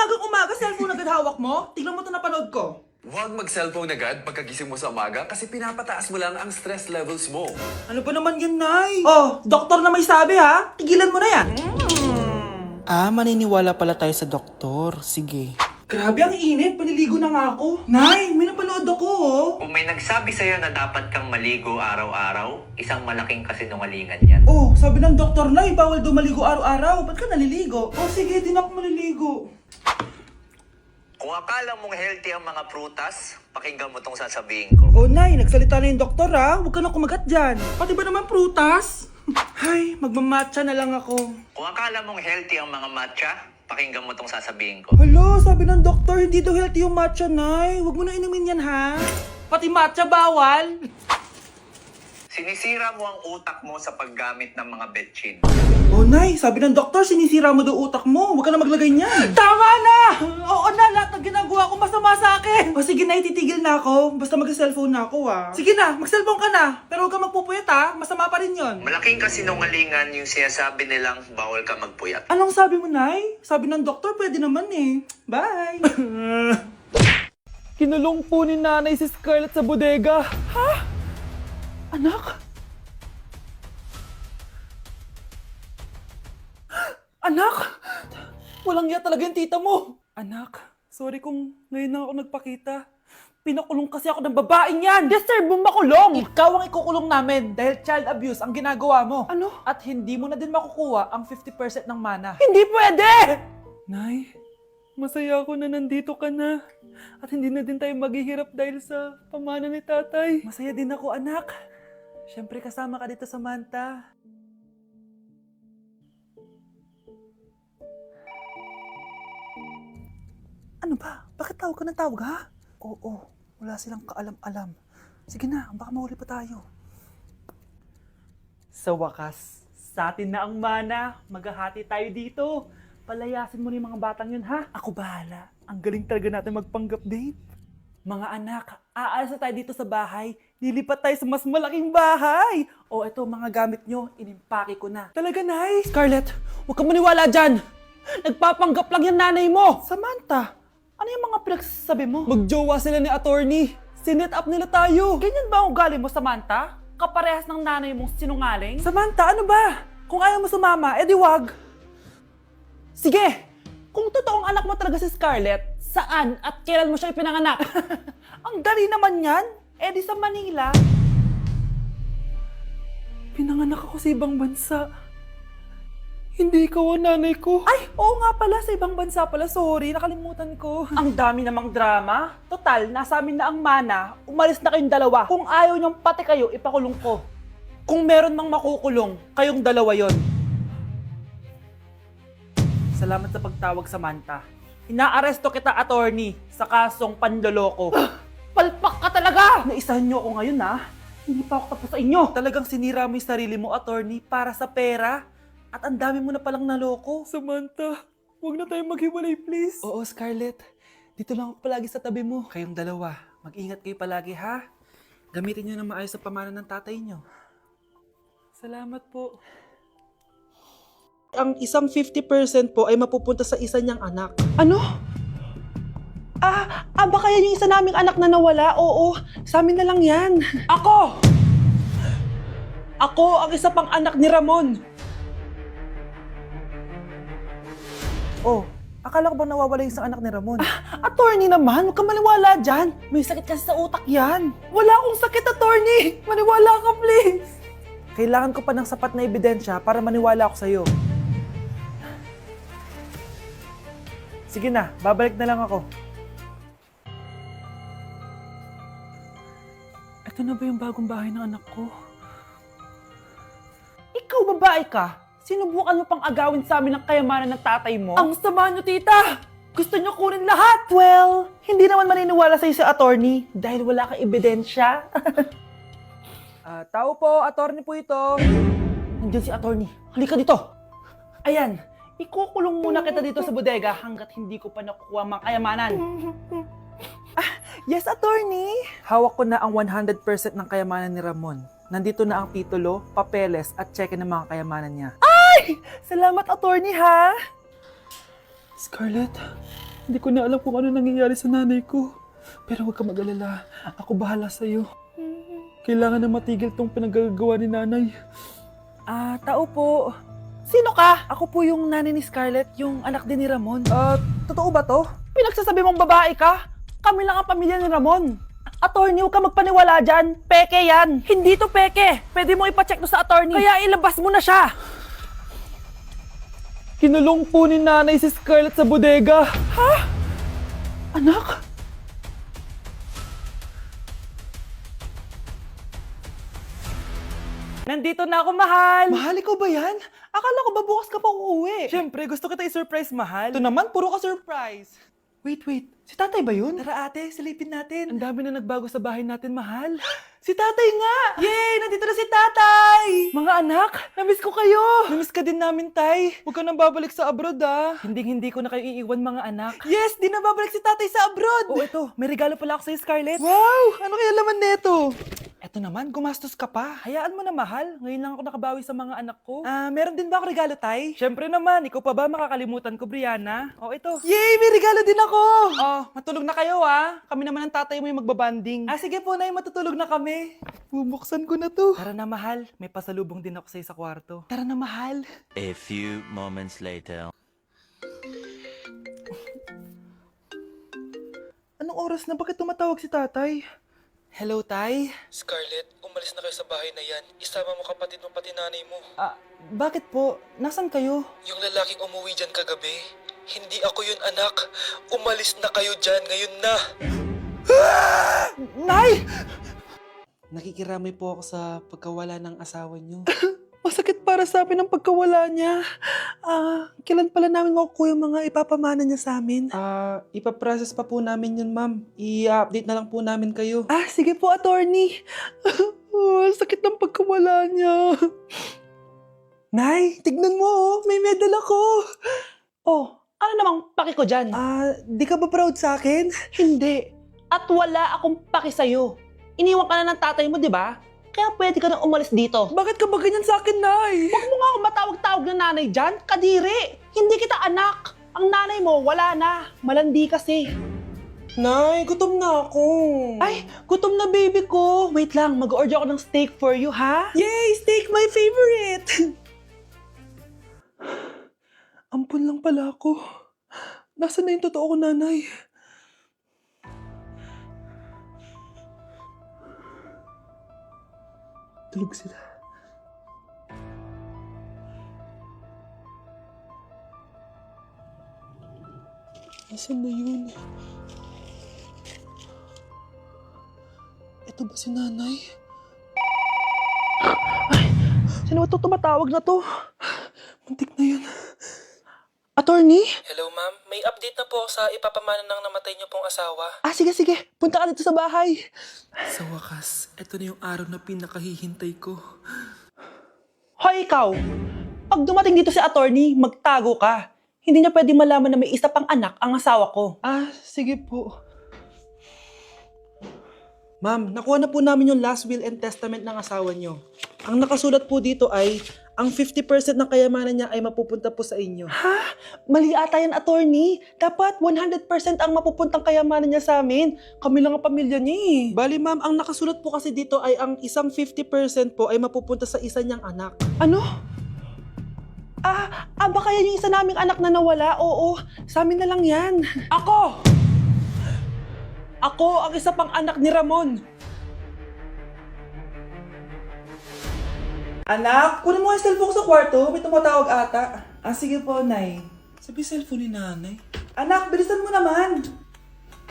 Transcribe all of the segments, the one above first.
umagang-umaga, cellphone agad hawak mo? Tignan mo ito napanood ko. Huwag mag-cellphone agad pagkagising mo sa umaga kasi pinapataas mo lang ang stress levels mo. Ano ba naman yan, Nay? Oh, doktor na may sabi ha. Tigilan mo na yan. Maniniwala pala tayo sa doktor. Sige. Grabe, ang init. Paliligo na nga ako. Nay, may napanood ako, oh. Kung may nagsabi sa'yo na dapat kang maligo araw-araw, isang malaking kasinungalingan yan. Oh, sabi ng doktor, Nay, bawal daw maligo araw-araw. Ba't ka naliligo? Oh, sige, din ako maliligo. Kung akala mong healthy ang mga prutas, pakinggan mo tong sasabihin ko. Oh, Nay, nagsalita na yung doktor, ha? Huwag ka na kumagat dyan. Pati ba naman prutas? Ay, magmamatcha na lang ako. Kung akala mong healthy ang mga matcha, pakinggan mo tong sasabihin ko. Hala, sabi ng doktor, hindi daw healthy yung matcha, Nay. Huwag mo na inumin yan, ha? Pati matcha bawal. Sinisira mo ang utak mo sa paggamit ng mga betchin. Oh, Nay, sabi ng doktor, sinisira mo daw utak mo. Huwag ka na maglagay niyan. Tama na! Oo na, lahat ng ginagawa ko masama sa akin. O sige na, ititigil na ako. Basta mag-cellphone na ako, ha. Sige na, mag-cellphone ka na. Pero huwag ka magpupuyat, ha. Masama pa rin yon. Malaking kasinungalingan yung sinasabi nilang bawal ka magpuyat. Anong sabi mo, Nay? Sabi ng doktor, pwede naman eh. Bye! Kinulong po ni nanay si Scarlett sa bodega. Ha? Anak? Anak? Walang iya talaga yung tita mo. Anak, sorry kung ngayon lang ako nagpakita. Pinakulong kasi ako ng babaeng yan. Deserve mong makulong. Ikaw ang ikukulong namin dahil child abuse ang ginagawa mo. Ano? At hindi mo na din makukuha ang 50% ng mana. Hindi pwede! Nay, masaya ako na nandito ka na. At hindi na din tayo maghihirap dahil sa pamana ni tatay. Masaya din ako, anak. Siyempre kasama ka dito sa Manta. Ano ba? Bakit tawag ka ng tawag, ha? Oo, wala silang kaalam-alam. Sige na, baka mahuli pa tayo. Sa wakas, sa atin na ang mana. Maghahati tayo dito. Palayasin mo na yung mga batang yun, ha? Ako bahala. Ang galing talaga natin magpanggap date. Mga anak, aalis na tayo dito sa bahay. Lilipat tayo sa mas malaking bahay. O eto, mga gamit nyo, inimpake ko na. Talaga, Nay? Scarlett, huwag kang maniwala dyan. Nagpapanggap lang yung nanay mo. Samantha, ano yung mga pinagsasabi mo? Magjowa sila ni attorney. Sinet up nila tayo. Ganyan ba ang ugali mo, Samantha? Kaparehas ng nanay mong sinungaling? Samantha, ano ba? Kung ayaw mo sumama, edi wag. Sige! Kung totoong anak mo talaga si Scarlett, saan at kailan mo siya ipinanganak? Ang dali naman yan. Eh di sa Manila. Pinanganak ako sa ibang bansa. Hindi ikaw ang nanay ko. Ay, oo nga pala, sa ibang bansa pala. Sorry, nakalimutan ko. Ang dami namang drama. Total, nasa amin na ang mana. Umalis na kayong dalawa. Kung ayaw niyong pati kayo, ipakulong ko. Kung meron mang makukulong, kayong dalawa yon. Salamat sa pagtawag, Samantha. Inaaresto kita, attorney, sa kasong panloloko. Palpak ka talaga! Naisahan niyo ako ngayon, ha? Hindi pa ako tapos sa inyo. Talagang sinira mo yung sarili mo, attorney, para sa pera. At ang dami mo na palang naloko. Samantha, huwag na tayong maghiwalay, please. Oo, Scarlett. Dito lang ako palagi sa tabi mo. Kayong dalawa, mag-ingat kayo palagi, ha? Gamitin niyo na maayos sa pamana ng tatay niyo. Salamat po. Ang isang 50% po ay mapupunta sa isa niyang anak. Ano? Baka yan yung isa naming anak na nawala? Oo, sa amin na lang yan. Ako! Ako ang isa pang anak ni Ramon. Oh, akala ko bang nawawala yung isang anak ni Ramon? Attorney naman, huwag ka maniwala dyan. May sakit kasi sa utak yan. Wala akong sakit, attorney. Maniwala ka, please. Kailangan ko pa ng sapat na ebidensya para maniwala ako sa'yo. Sige na, babalik na lang ako. Ito na ba yung bagong bahay ng anak ko? Ikaw, babae ka? Sinubukan mo pang agawin sa amin ang kayamanan ng tatay mo? Ang sama nyo, tita! Gusto nyo kunin lahat! Well, hindi naman maniniwala sa'yo si attorney dahil wala kang ebidensya. Tao po, attorney po ito. Nandiyan si attorney. Halika dito. Ayan. Ikukulong muna kita dito sa bodega hanggat hindi ko pa nakukuha ang mga kayamanan. Yes, attorney. Hawak ko na ang 100% ng kayamanan ni Ramon. Nandito na ang titulo, papeles at cheque ng mga kayamanan niya. Ay! Salamat, attorney, ha? Scarlett, Hindi ko na alam kung ano nangyayari sa nanay ko. Pero huwag ka mag-alala. Ako bahala sa'yo. Kailangan na matigil tong pinagagawa ni nanay. Tao po. Sino ka? Ako po yung nanay ni Scarlett, yung anak din ni Ramon. Totoo ba to? Pinagsasabi mong babae ka? Kami lang ang pamilya ni Ramon. Attorney, huwag ka magpaniwala dyan. Peke yan. Hindi to peke. Pwede mo ipacheck to sa attorney. Kaya ilabas mo na siya. Kinulong po ni nanay si Scarlett sa bodega. Ha? Anak? Nandito na ako, mahal! Mahal, ikaw ba yan? Akala ko ba bukas ka pa uuwi? Siyempre, gusto kita i-surprise, mahal. Ito naman, puro ka surprise. Wait. Si tatay ba yun? Tara ate, silipin natin. Ang dami na nagbago sa bahay natin, mahal. Si tatay nga! Yay! Nandito na si tatay! Mga anak, namiss ko kayo! Namiss ka din namin, tay. Huwag ka nang babalik sa abroad, ah. Hindi ko na kayo iiwan, mga anak. Yes! Di na babalik si tatay sa abroad! Oh, ito. May regalo pala ako sa'yo, Scarlett. Wow! Ano kaya laman neto? Eto naman, gumastos ka pa. Hayaan mo na, mahal. Ngayon lang ako nakabawi sa mga anak ko. Meron din ba ako regalo, tay? Siyempre naman. Ikaw pa ba makakalimutan ko, Brianna? Oh, ito. Yay! May regalo din ako! Oh, matulog na kayo, ah. Kami naman ang tatay mo yung magbabanding. Sige po, nay. Matutulog na kami. Bubuksan ko na to. Tara na, mahal. May pasalubong din ako sa'yo sa kwarto. Tara na, mahal. A few moments later. Anong oras na? Bakit tumatawag si tatay? Hello, tay? Scarlett, umalis na kayo sa bahay na yan. Isama mo kapatid mo pati nanay mo. Bakit po? Nasaan kayo? Yung lalaking umuwi dyan kagabi, hindi ako yun anak. Umalis na kayo dyan ngayon na. Nay! Nakikiramay po ako sa pagkawala ng asawa niyo. Masakit para sa amin ang pagkawala niya. Kailan pala namin makukuha yung mga ipapamana niya sa amin? Ipaprocess pa po namin yun, ma'am. I-update na lang po namin kayo. Sige po, attorney. Sakit ng pagkawala niya. Nay, tignan mo, may medal ako. Ano namang paki ko dyan? Di ka ba proud sa akin? Hindi. At wala akong paki sa'yo. Iniwan ka na ng tatay mo, di ba? Kaya pwede ka nang umalis dito. Bakit ka ba ganyan sa akin, Nay? Huwag mo nga akong matawag-tawag na nanay dyan. Kadiri. Hindi kita anak. Ang nanay mo, wala na. Malandi kasi. Nay, gutom na ako. Ay, gutom na baby ko. Wait lang, mag-order ako ng steak for you, ha? Yay! Steak, my favorite! Ampun lang pala ako. Nasaan na yung totoo ko, nanay? Tulog sila. Nasaan na yun? Ito ba si nanay? Sino ba ito tumatawag na to? Muntik na yun. Attorney? Hello ma'am, may update na po sa ipapamana ng namatay niyo pong asawa. Sige. Punta ka dito sa bahay. Sa wakas, ito na yung araw na pinakahihintay ko. Hoy, ikaw! Pag dumating dito si attorney, magtago ka. Hindi niya pwedeng malaman na may isa pang anak ang asawa ko. Sige po. Ma'am, nakuha na po namin yung last will and testament ng asawa niyo. Ang nakasulat po dito ay, ang 50% ng kayamanan niya ay mapupunta po sa inyo. Mali ata yan, attorney. Dapat 100% ang mapupuntang kayamanan niya sa amin. Kami lang ang pamilya niya eh. Bali ma'am, ang nakasulat po kasi dito ay ang isang 50% po ay mapupunta sa isa niyang anak. Ano? Baka yan yung isa naming anak na nawala. Oo, sa amin na lang yan. Ako ang isa pang anak ni Ramon. Anak, kunin mo yung cellphone ko sa kwarto. May tumatawag ata. Sige po, Nay. Sabi cellphone ni nanay. Anak, bilisan mo naman.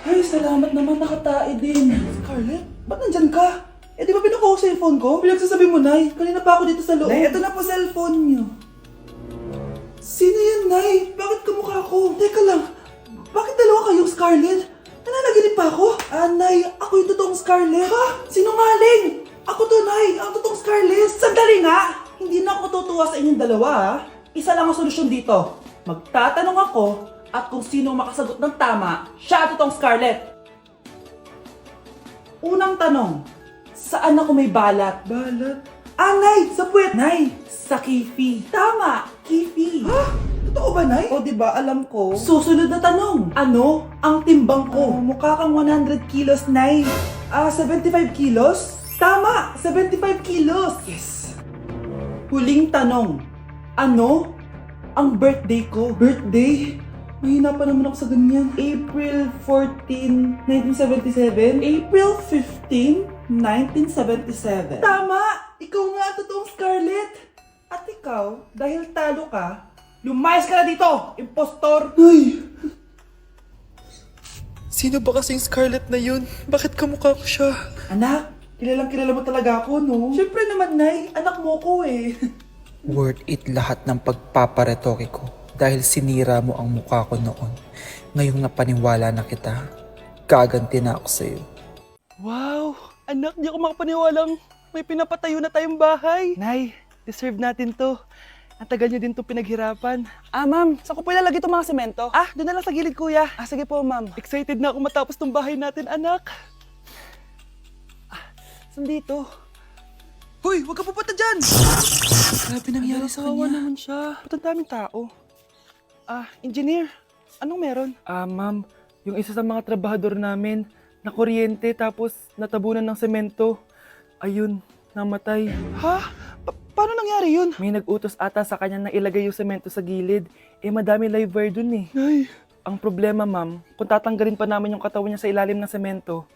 Ay, salamat naman, nakatae din. Scarlett, ba't nandyan ka? Di ba pinukuha ko sa cellphone ko? Pinagsasabi mo, Nay. Kanina pa ako dito sa loob. Nay, ito na po cellphone niyo. Sino yan, Nay? Bakit kamukha ko? Teka lang, bakit dalawa kayong Scarlett? Nananaginip pa ako? Nay, ako yung totoong Scarlett. Ha? Sinungaling! Ako to, Nay! Ang totoong Scarlett! Sandali nga! Hindi na ako tutuwa sa inyong dalawa, ha? Isa lang ang solusyon dito. Magtatanong ako at kung sino makasagot ng tama, siya ang totoong Scarlett. Unang tanong, saan ako may balat? Balat? Nay! Sa puwet! Nay! Sa kifi. Tama! Kifi. Ha? Totoo ba, Nay? O, diba, alam ko. Susunod na tanong. Ano ang timbang ko? Mukha kang 100 kilos, Nay. 75 kilos? Tama! 75 kilos! Yes! Huling tanong. Ano ang birthday ko? Birthday? Mahina pa naman ako sa ganyan. April 14, 1977? April 15, 1977. Tama! Ikaw nga ang totoong Scarlett! At ikaw, dahil talo ka, lumayas ka na dito, impostor! Ay! Sino ba kasing Scarlett na yun? Bakit kamukha ko siya? Anak, kilalang kilala mo talaga ako, no? Siyempre naman, Nay. Anak mo ko eh. Worth it lahat ng pagpaparetoke ko dahil sinira mo ang mukha ko noon. Ngayong napaniwala na kita, gaganti na ako sa'yo. Wow! Anak, di ako makapaniwalang may pinapatayo na tayong bahay. Nay, deserve natin to. Ang tagal niyo din to pinaghirapan. Ma'am, saan ko po ilalagay itong mga semento? Doon na lang sa gilid, kuya. Sige po, ma'am. Excited na ako matapos tong bahay natin, anak. Saan dito? Hoy, huwag ka pupunta dyan! Grabe nangyari sa kanya. Naman siya. Ba't ang daming tao? Engineer, anong meron? Ma'am, yung isa sa mga trabahador namin, nakuryente tapos natabunan ng semento. Ayun, namatay. Ha? Paano nangyari yun? May nag-utos ata sa kanya na ilagay yung semento sa gilid. Madami live wire dun eh. Ay. Ang problema, ma'am, kung tatanggalin pa namin yung katawan niya sa ilalim ng semento,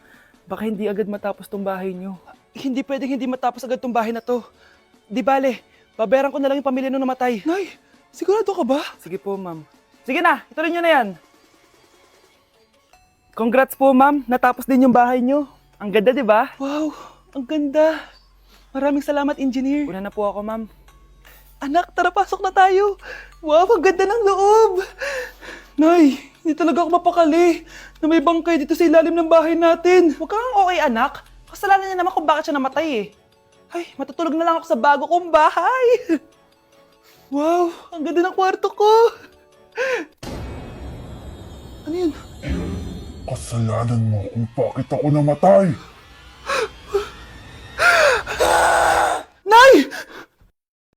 baka hindi agad matapos tong bahay niyo. Hindi pwedeng hindi matapos agad tong bahay na to. Di bale, babayaran ko na lang yung pamilya nung namatay. Nay, sigurado ka ba? Sige po, ma'am. Sige na, ituloy niyo na yan. Congrats po, ma'am. Natapos din yung bahay niyo. Ang ganda, di ba? Wow, ang ganda. Maraming salamat, engineer. Una na po ako, ma'am. Anak, tara pasok na tayo. Wow, ang ganda ng loob. Nay, hindi talaga ako mapakali na may bangkay dito sa ilalim ng bahay natin. Huwag kang okay, anak. Kasalanan niya naman kung bakit siya namatay eh. Ay, matutulog na lang ako sa bago kong bahay. Wow, ang ganda ng kwarto ko. Ano yun? Kasalanan mo kung bakit ako namatay.